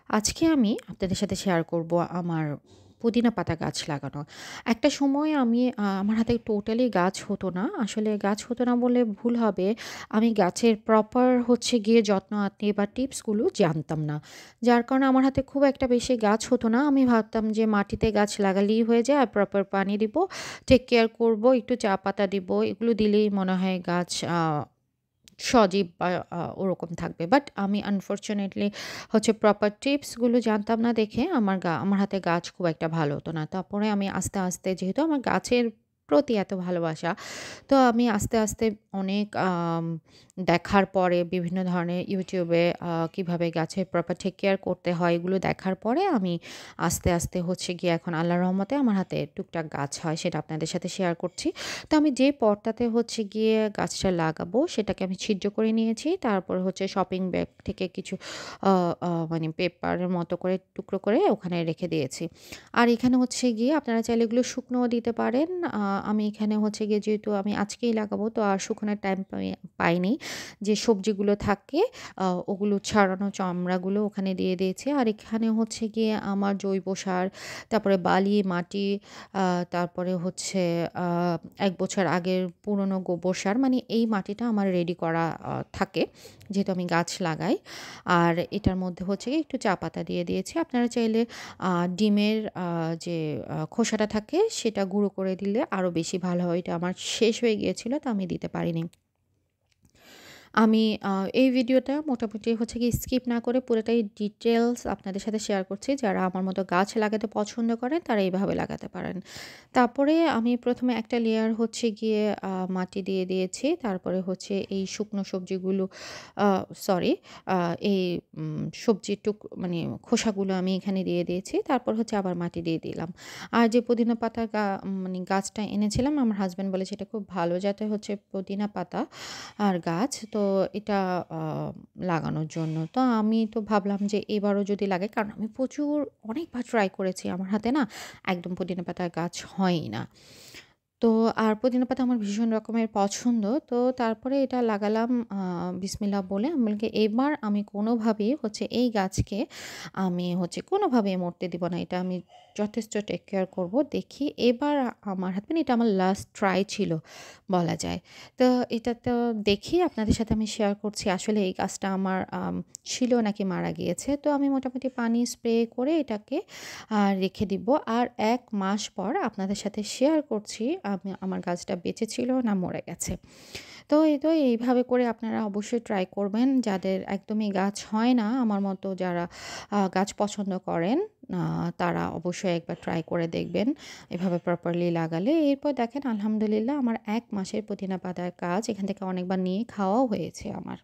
আজকে আমি আপনাদের সাথে শেয়ার করব আমার পুদিনা পাতা গাছ লাগানো। একটা সময় আমি আমার হাতে টোটালি গাছ হতো না। আসলে গাছ হতো না বললে ভুল হবে। আমি গাছের প্রপার হচ্ছে গিয়ে যত্ন আত্তি বা টিপসগুলো জানতাম না। যার কারণে আমার হাতে খুব একটা বেশি গাছ হতো না। আমি ভাবতাম যে মাটিতে গাছ লাগালেই হয়ে যায়, আর প্রপার পানি দিব, টেক কেয়ার করব, একটু চা পাতা দিব। এগুলো দিলেই মনে হয় গাছ সজীব বা ওরকম থাকবে। বাট আমি আনফরচুনেটলি হচ্ছে প্রপার টিপসগুলো জানতাম না দেখে আমার হাতে গাছ খুব একটা ভালো হতো না। তারপরে আমি আস্তে, আস্তে যেহেতু আমার গাছের প্রতি এত ভালোবাসা, তো আমি আস্তে, আস্তে অনেক দেখার পরে বিভিন্ন ধরনের YouTube-এ কিভাবে গাছের প্রপার টেক কেয়ার করতে হয় এগুলো দেখার পরে আমি আস্তে, আস্তে হচ্ছে গিয়ে এখন আল্লাহর রহমতে আমার হাতে টুকটাক গাছ হয়, সেটা আপনাদের সাথে শেয়ার করছি। তো আমি যে পটটাতে হচ্ছে গিয়ে গাছটা লাগাবো সেটাকে আমি ছিদ্র করে নিয়েছি। তারপরে হচ্ছে শপিং ব্যাগ থেকে কিছু আ আ মানে পেপারের মতো করে টুকরো করে ওখানে রেখে দিয়েছি। আর এখানে হচ্ছে গিয়ে আপনারা চাইলে এগুলো শুকনোও দিতে পারেন। আমি এখানে হচ্ছে গিয়ে যেহেতু আমি আজকেই লাগাবো তো আর শুকনোর টাইম পাইনি। যে সবজিগুলো থাকে ওগুলো ছাড়ানো চামড়াগুলো ওখানে দিয়ে দিয়েছি। আর এখানে হচ্ছে গিয়ে আমার জৈব সার, তারপরে বালি, মাটি, আ তারপরে হচ্ছে আ ১ বছর আগের পুরনো গোবর সার, মানে এই মাটিটা আমার রেডি করা থাকে, যেহেতু আমি গাছ লাগাই। আর এটার মধ্যে হচ্ছে গিয়ে একটু চা পাতা দিয়ে দিয়েছি। আপনারা চাইলে আ ডিমের যে খোসাটা থাকে সেটা গুঁড়ো করে দিলে আরো বেশি ভালো হয়। এটা আমার শেষ হয়ে গিয়েছিল, তো আমি দিতে পারিনি। আমি আ এই ভিডিওটা মোটামুটি হচ্ছে গিয়ে স্কিপ না করে পুরোটাই ডিটেইলস আপনাদের সাথে শেয়ার করছি। যারা আমার মতো গাছ লাগাতে পছন্দ করেন তারা এইভাবে লাগাতে পারেন। তারপরে আমি ১ম এ একটা লেয়ার হচ্ছে গিয়ে মাটি দিয়ে দিয়েছি। তারপরে হচ্ছে এই শুকনো সবজিগুলো, আ সরি, আ এই সবজির মানে খোসাগুলো আমি এখানে দিয়ে দিয়েছি। তারপর হচ্ছে আবার মাটি দিয়ে দিলাম। আর যে পুদিনা পাতার মানে গাছটা এনেছিলাম, আমার হাসব্যান্ড বলেছে এটা খুব ভালো জাতের হচ্ছে পুদিনা পাতা আর গাছ। তো এটা আ লাগানোর জন্য। তো আমি তো ভাবলাম যে এবারও যদি লাগাই, কারণ আমি প্রচুর অনেকবার ট্রাই করেছি। আমার হাতে না একদম পুদিনা পাতার গাছ হয়ই না। তো আর পুদিনা পাতা আমার ভীষণ রকমের পছন্দ। তো তারপরে এটা লাগালাম বিসমিল্লাহ বলে। আমি বলি কি এবার আমি কোনোভাবেই হচ্ছে এই গাছকে আমি হচ্ছে কোনোভাবেই মরতে দিব না। এটা আমি যথেষ্ট টেক কেয়ার করব। দেখি এবার আমার হাতে, মানে এটা আমার লাস্ট ট্রাই ছিল বলা যায়। তো এটা তো দেখি আপনাদের সাথে আমি শেয়ার করছি আসলে এই গাছটা আমার ছিল নাকি মারা গিয়েছে। তো আমি মোটামুটি পানি স্প্রে করে এটাকে রেখে দিব। আর ১ মাস পর আপনাদের সাথে শেয়ার করছি আমার গাছটা বেঁচে ছিল না মরে গেছে। তো এইভাবে করে আপনারা অবশ্যই ট্রাই করবেন। যাদের একদমই গাছ হয় না, আমার মতো যারা গাছ পছন্দ করেন, আ তারা অবশ্যই একবার ট্রাই করে দেখবেন এভাবে প্রপারলি লাগালে। এরপর দেখেন আলহামদুলিল্লাহ আমার ১ মাসের পুদিনা পাতার গাছ এখান থেকে অনেকবার নিয়ে খাওয়াও হয়েছে আমার।